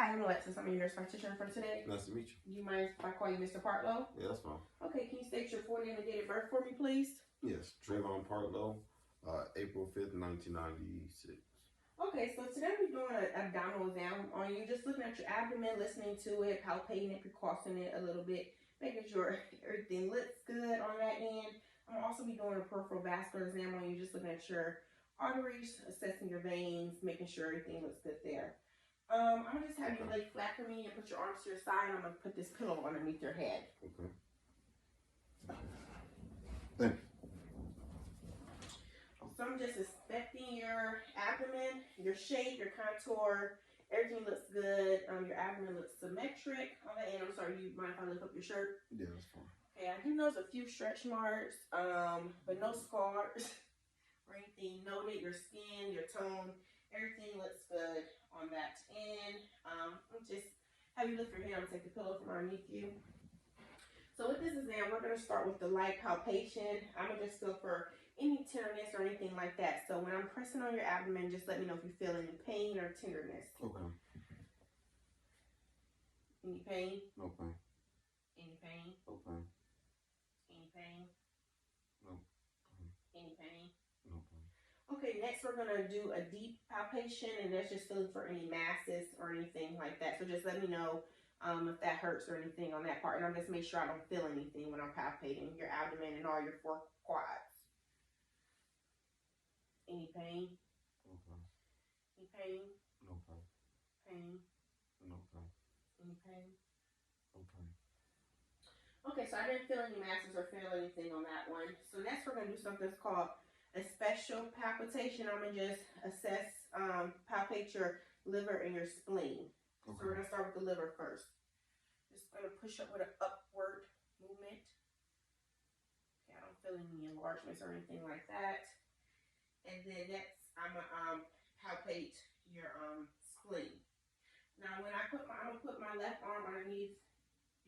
Hi, I'm Alexis. I'm your nurse practitioner for today. Nice to meet you. Do you mind if I call you Mr. Partlow? Yeah, that's fine. Okay, can you state your full name and date of birth for me, please? Yes, Trayvon Partlow, April 5th, 1996. Okay, so today we're doing an abdominal exam on you, just looking at your abdomen, listening to it, palpating it, precautioning it a little bit, making sure everything looks good on that end. I'm also be doing a peripheral vascular exam on you, just looking at your arteries, assessing your veins, making sure everything looks good there. I'm gonna just have you lay flat for me and put your arms to your side, and I'm gonna put this pillow underneath your head. Okay. Thank you. So I'm just inspecting your abdomen, your shape, your contour. Everything looks good. Your abdomen looks symmetric on the end. I'm sorry, you mind if I lift up your shirt? Yeah, that's fine. Okay, I do notice a few stretch marks, but no scars or anything noted. Your skin, your tone, everything looks good on that end. I'll just have you lift your head. I'm gonna take the pillow from underneath you. So with this exam, we're gonna start with the light palpation. I'm gonna just feel for any tenderness or anything like that. So when I'm pressing on your abdomen, just let me know if you feel any pain or tenderness. Okay. Any pain? No pain. Any pain? No pain. Any pain? No pain. Any pain? No pain. Okay, next we're gonna do a deep palpation, and that's just feeling for any masses or anything like that. So just let me know if that hurts or anything on that part, and I'll just make sure I don't feel anything when I'm palpating your abdomen and all your four quads. Any pain? No pain. Any pain? No pain. Pain? No pain. Any pain? No pain. Okay, so I didn't feel any masses or feel anything on that one. So next we're gonna do something that's called a special palpitation. I'm gonna just assess, palpate your liver and your spleen. Okay. So we're gonna start with the liver first. Just gonna push up with an upward movement. Okay, I don't feel any enlargements or anything like that. And then next, I'm gonna palpate your spleen. Now, when I'm gonna put my left arm underneath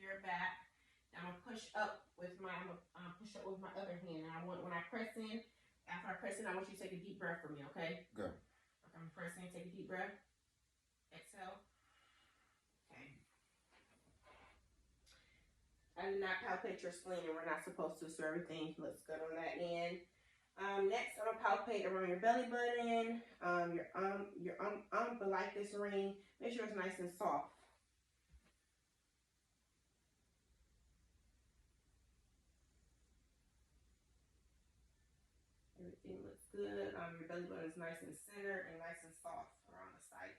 your back. I'm gonna push up with my other hand. And when I press in, after I press in, I want you to take a deep breath for me, okay? Good. Okay, I'm pressing in, take a deep breath. Exhale. Okay. I did not palpate your spleen, and we're not supposed to, so everything looks good on that end. Next, I'm gonna palpate around your belly button, your umbilicus ring. Make sure it's nice and soft. Everything looks good. Your belly button is nice and centered and nice and soft around the site.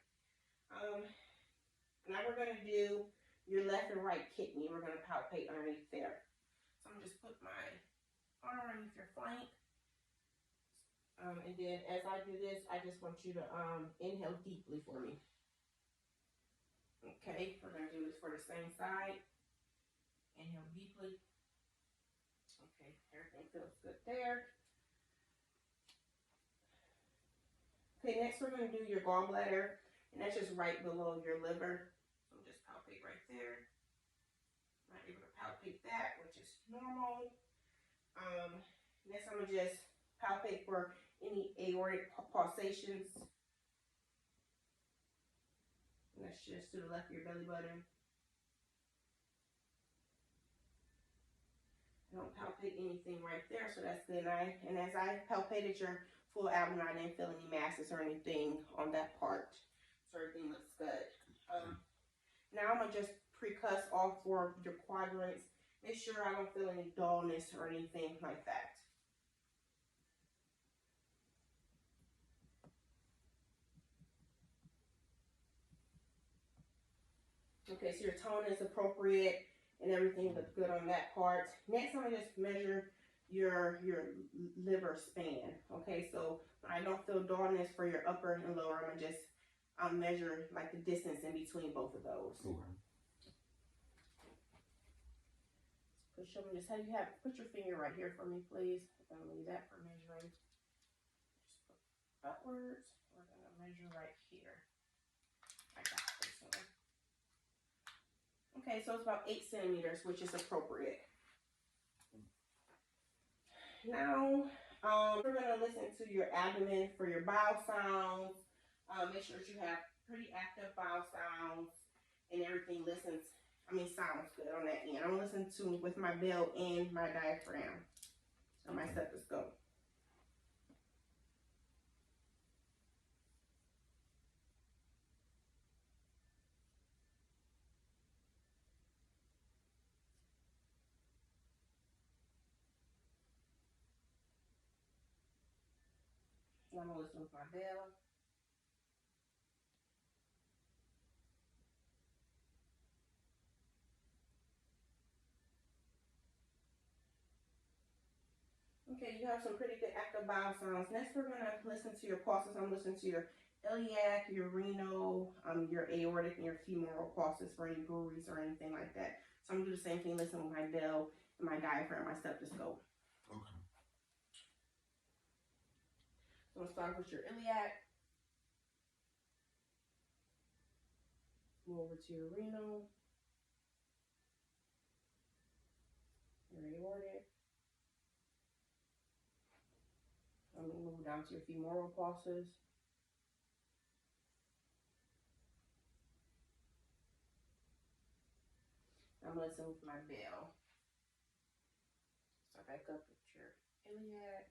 Now we're gonna do your left and right kidney. We're gonna palpate underneath there. So I'm gonna just put my arm underneath your flank. And then as I do this, I just want you to inhale deeply for me. Okay, we're gonna do this for the same side. Inhale deeply. Okay, everything feels good there. Okay, next we're gonna do your gallbladder, and that's just right below your liver. So just palpate right there. I'm not able to palpate that, which is normal. Next I'm gonna just palpate for any aortic pulsations. And that's just to the left of your belly button. I don't palpate anything right there, so that's good. And as I palpated your full abdomen, I didn't feel any masses or anything on that part. So everything looks good. Now I'm gonna just pre-cuss all four of your quadrants. Make sure I don't feel any dullness or anything like that. Okay, so your tone is appropriate and everything looks good on that part. Next, I'm gonna just measure your liver span. Okay, so when I don't feel dullness for your upper and lower, I'm gonna just measure like the distance in between both of those. Okay. Push up and just have you put your finger right here for me, please. I'm gonna leave that for measuring. Just put upwards. We're gonna measure right here. I got this one. Okay, so it's about 8 centimeters, which is appropriate. Now, we're gonna listen to your abdomen for your bowel sounds. Make sure that you have pretty active bowel sounds. and everything sounds good on that end. I'm listening to with my bell and my diaphragm, or my stethoscope. And I'm gonna listen with my bell. Okay, you have some pretty good active bowel sounds. Next, we're gonna listen to your pulses. I'm listening to your iliac, your renal, your aortic, and your femoral pulses for any breweries or anything like that. So I'm gonna do the same thing, listen with my bell, and my diaphragm, my stethoscope. Okay. So I'm gonna start with your iliac, move over to your renal, your aortic. I'm gonna move down to your femoral pulses. I'm gonna listen with my bell. Start back up with your iliac,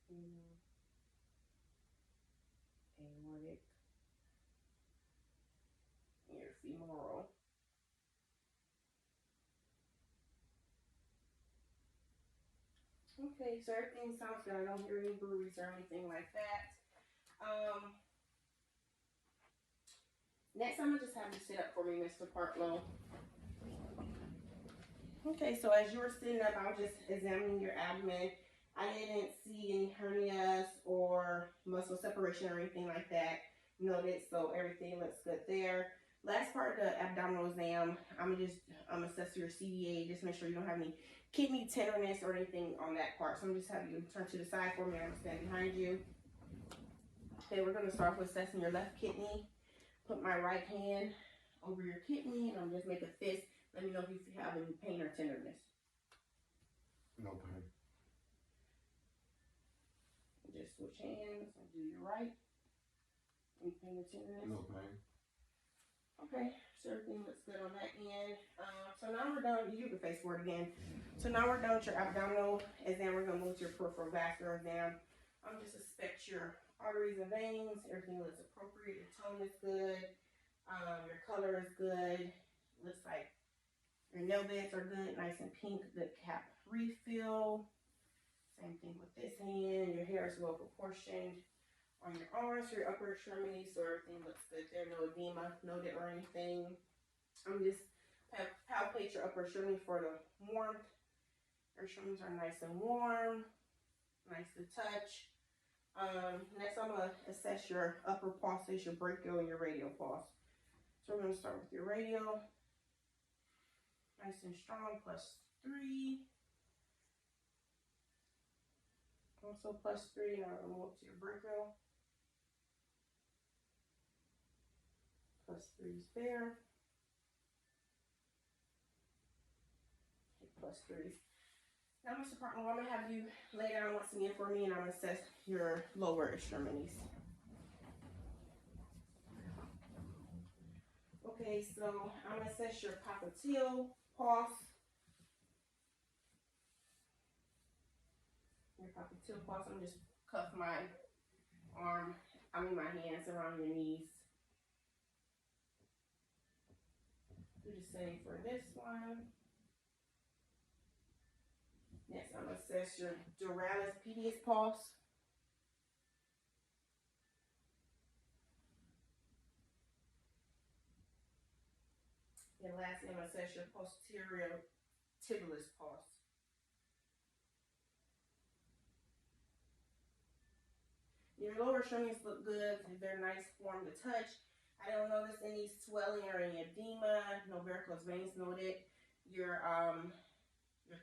renal, aortic, and your femoral. Okay, so everything sounds good. I don't hear any breweries or anything like that. Next, I'm gonna just have you sit up for me, Mr. Partlow. Okay, so as you were sitting up, I was just examining your abdomen. I didn't see any hernias or muscle separation or anything like that noted, so everything looks good there. Last part of the abdominal exam, I'm gonna just assess your CDA, just make sure you don't have any kidney tenderness or anything on that part. So I'm just having you turn to the side for me. I'm gonna stand behind you. Okay, we're gonna start with assessing your left kidney. Put my right hand over your kidney, and I'm just make a fist. Let me know if you have any pain or tenderness. No pain. Just switch hands and do your right. Any pain or tenderness? No pain. Okay, so everything looks good on that end. So now we're done. You can face forward again. So now we're done with your abdominal exam. We're gonna move to your peripheral vascular exam. Just inspect your arteries and veins. Everything looks appropriate. Your tone is good. Your color is good. Looks like your nail beds are good, nice and pink. Good cap refill. Same thing with this hand. Your hair is well proportioned on your arms, your upper extremities, so everything looks good there. No edema noted or anything. I'm just palpate your upper extremity for the warmth. Your extremities are nice and warm, nice to touch. Next, I'm gonna assess your upper pulses, your brachial and your radial pulse. So we're gonna start with your radial, nice and strong, +3. Also +3. Now I'm gonna move to your brachial. +3 is there. +3. Now, Mr. Partner, I'm gonna have you lay down once again for me, and I'm gonna assess your lower extremities. Okay, so I'm gonna assess your popliteal pulse. Your popliteal pulse. I'm just cuff my my hands around your knees. Do the same for this one. Next, I'm gonna assess your duralis pedis pulse. And lastly, I'm gonna assess your posterior tibialis pulse. Your lower extremities look good. They're nice, warm to touch. I don't notice any swelling or any edema. No varicose veins noted. Your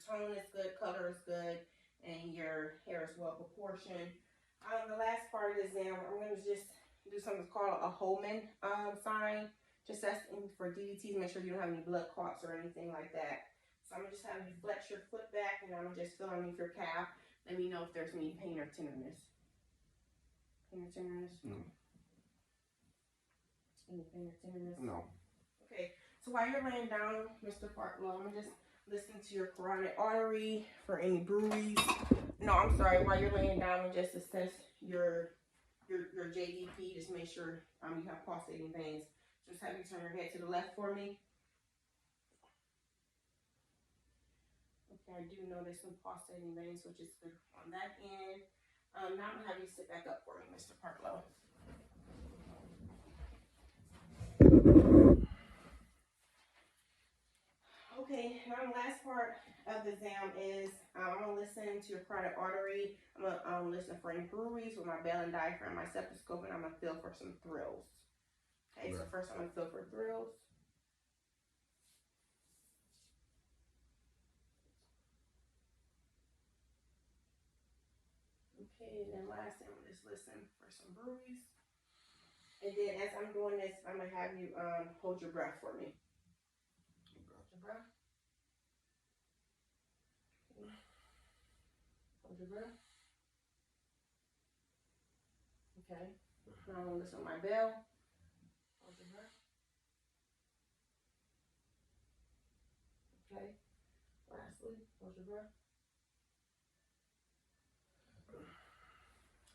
tone is good, color is good, and your hair is well proportioned. The last part of the exam, I'm going to just do something called a Holman sign. Just asking for DVTs, make sure you don't have any blood clots or anything like that. So I'm going to just have you flex your foot back, and I'm going to just feel underneath your calf. Let me know if there's any pain or tenderness. Pain or tenderness? No. anything or tenderness? No. Okay, so while you're laying down, Mr. Farklow, I'm gonna just listen to your carotid artery for any bruise. No, I'm sorry. While you're laying down, and just assess your JDP. Just make sure you have pulsating veins. Just have you turn your head to the left for me. Okay, I do notice some pulsating veins, which is good on that end. Now I'm gonna have you sit back up for me, Mr. Farklow. Okay, now the last part of the exam is I'm gonna listen to your carotid artery. I'm gonna listen for any bruise with my bell and diaphragm, my stethoscope, and I'm gonna feel for some thrills. Okay, so first I'm gonna feel for thrills. Okay, and then lastly, I'm gonna just listen for some bruise. And then as I'm doing this, I'm gonna have you hold your breath for me. Hold your breath. Okay. Hold your breath. Okay. Now I'm gonna listen to my bell. Hold your breath. Okay. Lastly, hold your breath.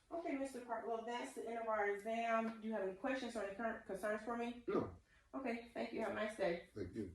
Okay, Mr. Farklow, that's the end of our exam. Do you have any questions or any current concerns for me? No. Okay, thank you. Have a nice day. Thank you.